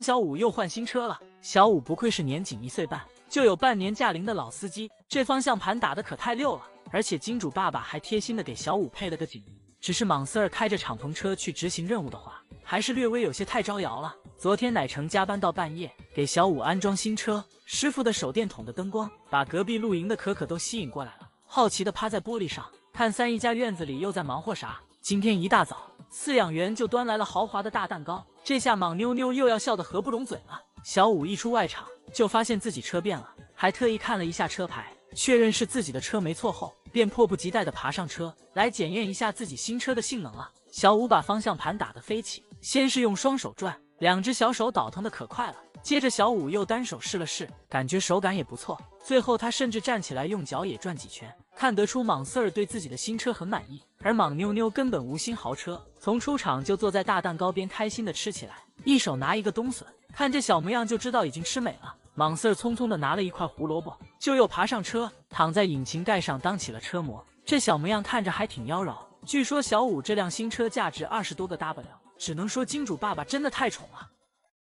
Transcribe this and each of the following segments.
小五又换新车了。小五不愧是年仅1岁半就有半年驾龄的老司机，这方向盘打得可太溜了。而且金主爸爸还贴心的给小五配了个锦衣。只是莽斯尔开着敞篷车去执行任务的话，还是略微有些太招摇了。昨天奶成加班到半夜，给小五安装新车，师傅的手电筒的灯光把隔壁露营的可可都吸引过来了，好奇的趴在玻璃上看三姨家院子里又在忙活啥。今天一大早，饲养员就端来了豪华的大蛋糕，这下莽妞妞又要笑得合不拢嘴了。小五一出外场就发现自己车变了，还特意看了一下车牌，确认是自己的车没错后，便迫不及待地爬上车来检验一下自己新车的性能了。小五把方向盘打得飞起，先是用双手转，2只小手倒腾的可快了，接着小五又单手试了试，感觉手感也不错，最后他甚至站起来用脚也转几圈，看得出莽斯尔对自己的新车很满意。而莽妞妞根本无心豪车，从出场就坐在大蛋糕边开心的吃起来，一手拿一个冬笋，看这小模样就知道已经吃美了。莽斯尔匆匆的拿了一块胡萝卜，就又爬上车，躺在引擎盖上当起了车模，这小模样看着还挺妖娆。据说小五这辆新车价值20多个 W， 只能说金主爸爸真的太宠了。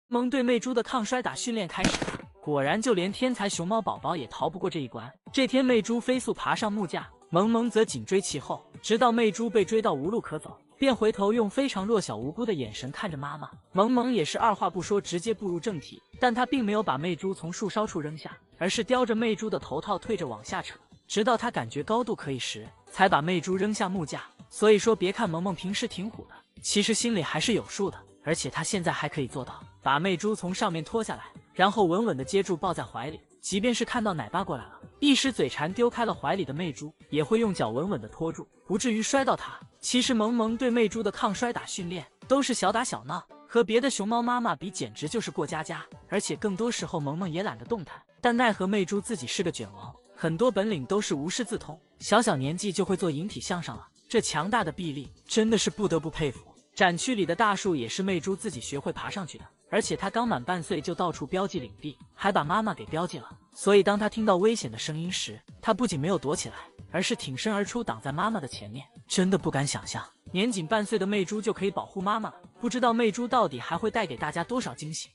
萌对魅猪的抗摔打训练开始了，果然就连天才熊猫宝宝也逃不过这一关。这天魅猪飞速爬上木架，萌萌则紧追其后，直到魅猪被追到无路可走，便回头用非常弱小无辜的眼神看着妈妈。萌萌也是二话不说直接步入正题，但他并没有把魅猪从树梢处扔下，而是叼着魅猪的头套退着往下扯，直到他感觉高度可以时，才把魅猪扔下木架。所以说别看萌萌平时挺虎的，其实心里还是有数的。而且他现在还可以做到把魅猪从上面拖下来，然后稳稳地接住抱在怀里，即便是看到奶爸过来了，一时嘴馋丢开了怀里的魅猪，也会用脚稳稳地拖住，不至于摔到它。其实萌萌对魅猪的抗摔打训练都是小打小闹，和别的熊猫妈妈比简直就是过家家。而且更多时候萌萌也懒得动弹，但奈何魅猪自己是个卷王，很多本领都是无师自通，小年纪就会做引体向上了，这强大的臂力真的是不得不佩服。展区里的大树也是魅猪自己学会爬上去的，而且他刚满半岁就到处标记领地，还把妈妈给标记了。所以当他听到危险的声音时，他不仅没有躲起来，而是挺身而出挡在妈妈的前面。真的不敢想象，年仅半岁的魅猪就可以保护妈妈了，不知道魅猪到底还会带给大家多少惊喜。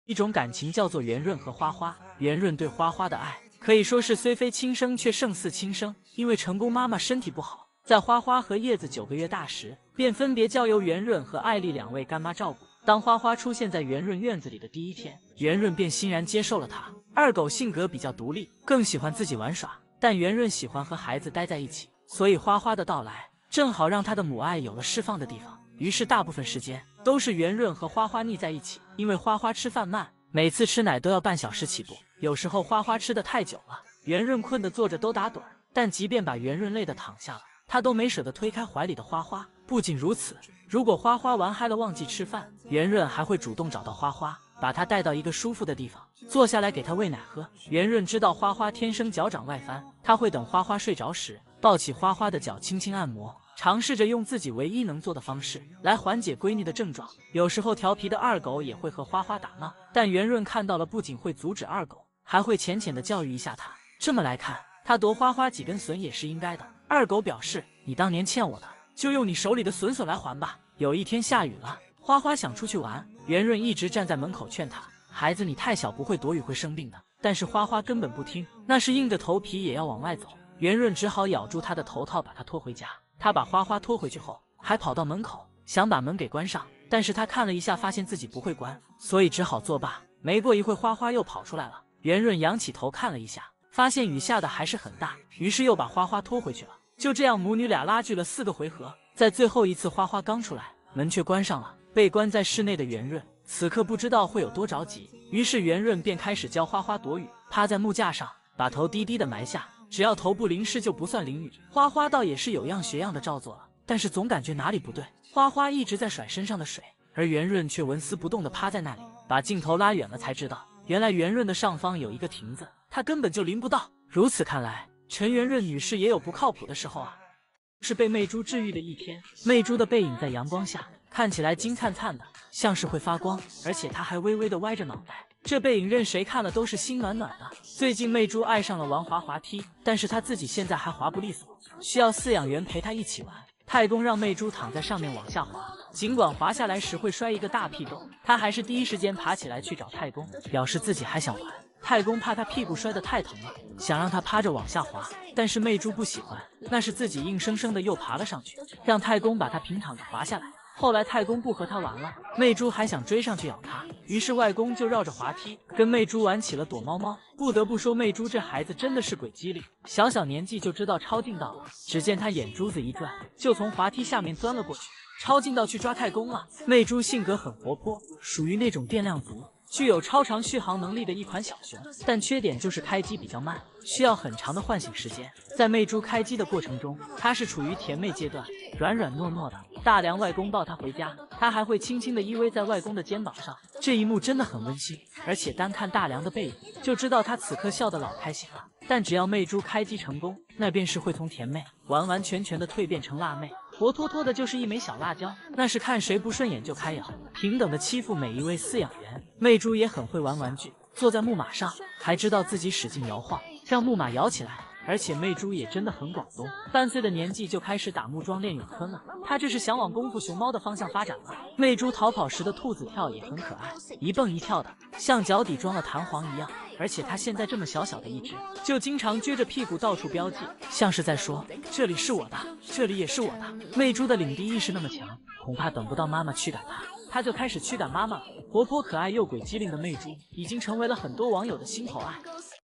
一种感情叫做圆润和花花，圆润对花花的爱可以说是虽非亲生却胜似亲生，因为成功妈妈身体不好，在花花和叶子9个月大时，便分别交由圆润和艾丽2位干妈照顾。当花花出现在圆润院子里的第一天，圆润便欣然接受了她。二狗性格比较独立，更喜欢自己玩耍，但圆润喜欢和孩子待在一起，所以花花的到来正好让他的母爱有了释放的地方。于是大部分时间都是圆润和花花腻在一起，因为花花吃饭慢，每次吃奶都要半小时起步，有时候花花吃得太久了，圆润困得坐着都打盹，但即便把圆润累得躺下了，他都没舍得推开怀里的花花。不仅如此，如果花花玩嗨了忘记吃饭，圆润还会主动找到花花，把她带到一个舒服的地方，坐下来给她喂奶喝。圆润知道花花天生脚掌外翻，他会等花花睡着时，抱起花花的脚轻轻按摩，尝试着用自己唯一能做的方式来缓解闺女的症状。有时候调皮的二狗也会和花花打闹，但圆润看到了不仅会阻止二狗，还会浅浅的教育一下他。这么来看，他夺花花几根笋也是应该的。二狗表示，你当年欠我的，就用你手里的笋笋来还吧。有一天下雨了，花花想出去玩，圆润一直站在门口劝他，孩子你太小不会躲雨会生病的。但是花花根本不听，那是硬着头皮也要往外走。圆润只好咬住他的头套把他拖回家。他把花花拖回去后，还跑到门口想把门给关上，但是他看了一下发现自己不会关，所以只好作罢。没过一会花花又跑出来了，圆润仰起头看了一下，发现雨下的还是很大，于是又把花花拖回去了。就这样母女俩拉锯了4个回合，在最后一次花花刚出来，门却关上了。被关在室内的圆润此刻不知道会有多着急，于是圆润便开始教花花躲雨，趴在木架上把头低低的埋下，只要头不淋湿就不算淋雨。花花倒也是有样学样的照做了，但是总感觉哪里不对。花花一直在甩身上的水，而圆润却纹丝不动地趴在那里。把镜头拉远了才知道，原来圆润的上方有一个亭子，他根本就淋不到。如此看来，陈圆润女士也有不靠谱的时候啊。是被魅猪治愈的一天，魅猪的背影在阳光下看起来金灿灿的，像是会发光，而且她还微微的歪着脑袋，这背影任谁看了都是心暖暖的。最近魅猪爱上了玩滑滑梯，但是她自己现在还滑不利索，需要饲养员陪她一起玩。太公让魅猪躺在上面往下滑，尽管滑下来时会摔一个大屁洞，他还是第一时间爬起来去找太公，表示自己还想玩。太公怕他屁股摔得太疼了，想让他趴着往下滑，但是媚珠不喜欢，那是自己硬生生的又爬了上去，让太公把他平躺着滑下来。后来太公不和他玩了，媚珠还想追上去咬他，于是外公就绕着滑梯跟媚珠玩起了躲猫猫。不得不说，媚珠这孩子真的是鬼机灵，小小年纪就知道抄近道了。只见他眼珠子一转，就从滑梯下面钻了过去，抄近道去抓太公了。媚珠性格很活泼，属于那种电量足，具有超长续航能力的一款小熊，但缺点就是开机比较慢，需要很长的唤醒时间。在媚珠开机的过程中，她是处于甜妹阶段，软软糯糯的。大梁外公抱她回家，她还会轻轻地依偎在外公的肩膀上，这一幕真的很温馨。而且单看大梁的背影，就知道她此刻笑得老开心了。但只要媚珠开机成功，那便是会从甜妹完完全全的蜕变成辣妹，活脱脱的就是一枚小辣椒，那是看谁不顺眼就开咬，平等的欺负每一位饲养员。媚珠也很会玩玩具，坐在木马上，还知道自己使劲摇晃，让木马摇起来。而且媚珠也真的很广东，3岁的年纪就开始打木桩练咏春了，她这是想往功夫熊猫的方向发展了。媚珠逃跑时的兔子跳也很可爱，一蹦一跳的，像脚底装了弹簧一样。而且她现在这么小小的一只，就经常撅着屁股到处标记，像是在说这里是我的，这里也是我的。媚珠的领地意识那么强，恐怕等不到妈妈驱赶她，她就开始驱赶妈妈了。活泼可爱又鬼机灵的媚珠，已经成为了很多网友的心头爱。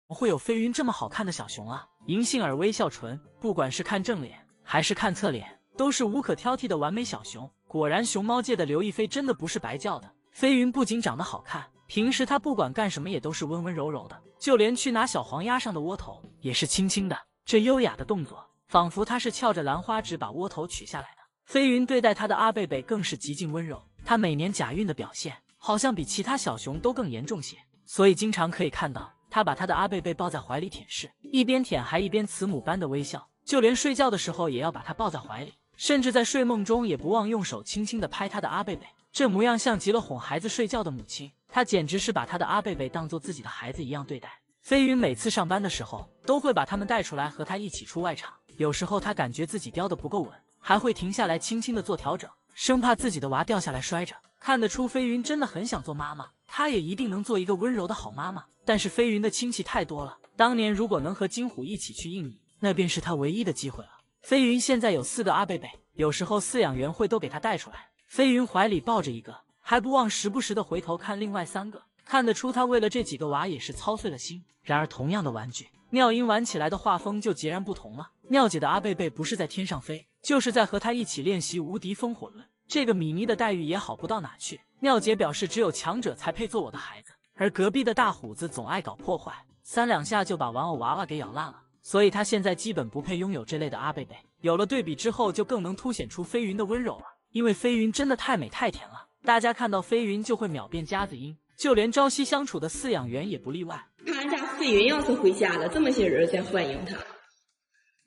会有飞云这么好看的小熊啊！银杏儿微笑唇，不管是看正脸还是看侧脸，都是无可挑剔的完美小熊。果然，熊猫界的刘亦菲真的不是白叫的。飞云不仅长得好看，平时她不管干什么也都是温温柔柔的，就连去拿小黄鸭上的窝头也是轻轻的。这优雅的动作，仿佛她是翘着兰花指把窝头取下来的。飞云对待她的阿贝贝更是极尽温柔，她每年假孕的表现好像比其他小熊都更严重些，所以经常可以看到他把他的阿贝贝抱在怀里舔舐，一边舔还一边慈母般的微笑，就连睡觉的时候也要把他抱在怀里，甚至在睡梦中也不忘用手轻轻地拍他的阿贝贝，这模样像极了哄孩子睡觉的母亲。他简直是把他的阿贝贝当做自己的孩子一样对待。飞云每次上班的时候都会把他们带出来和他一起出外场，有时候他感觉自己叼得不够稳，还会停下来轻轻地做调整，生怕自己的娃掉下来摔着。看得出飞云真的很想做妈妈，她也一定能做一个温柔的好妈妈。但是飞云的亲戚太多了，当年如果能和金虎一起去印尼，那便是他唯一的机会了。飞云现在有4个阿贝贝，有时候饲养员会都给他带出来，飞云怀里抱着一个，还不忘时不时的回头看另外3个，看得出他为了这几个娃也是操碎了心。然而同样的玩具，妙音玩起来的画风就截然不同了。妙姐的阿贝贝不是在天上飞，就是在和他一起练习无敌风火轮。这个米妮的待遇也好不到哪去，妙姐表示只有强者才配做我的孩子，而隔壁的大虎子总爱搞破坏，3两下就把玩偶娃娃给咬烂了，所以他现在基本不配拥有这类的阿贝贝。有了对比之后，就更能凸显出飞云的温柔了，因为飞云真的太美太甜了，大家看到飞云就会秒变夹子音，就连朝夕相处的饲养员也不例外。看一下飞云要是回家了，这么些人在欢迎他，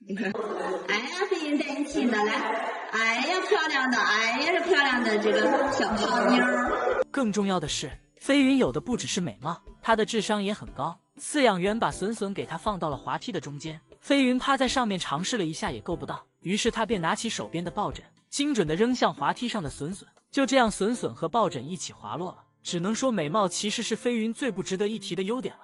你看，哎呀，飞云带你亲的来，哎呀漂亮的，哎呀这漂亮的这个小胖妞。更重要的是，飞云有的不只是美貌，她的智商也很高。饲养员把笋笋给她放到了滑梯的中间，飞云趴在上面尝试了一下也够不到，于是他便拿起手边的抱枕，精准地扔向滑梯上的笋笋。就这样，笋笋和抱枕一起滑落了。只能说美貌其实是飞云最不值得一提的优点了。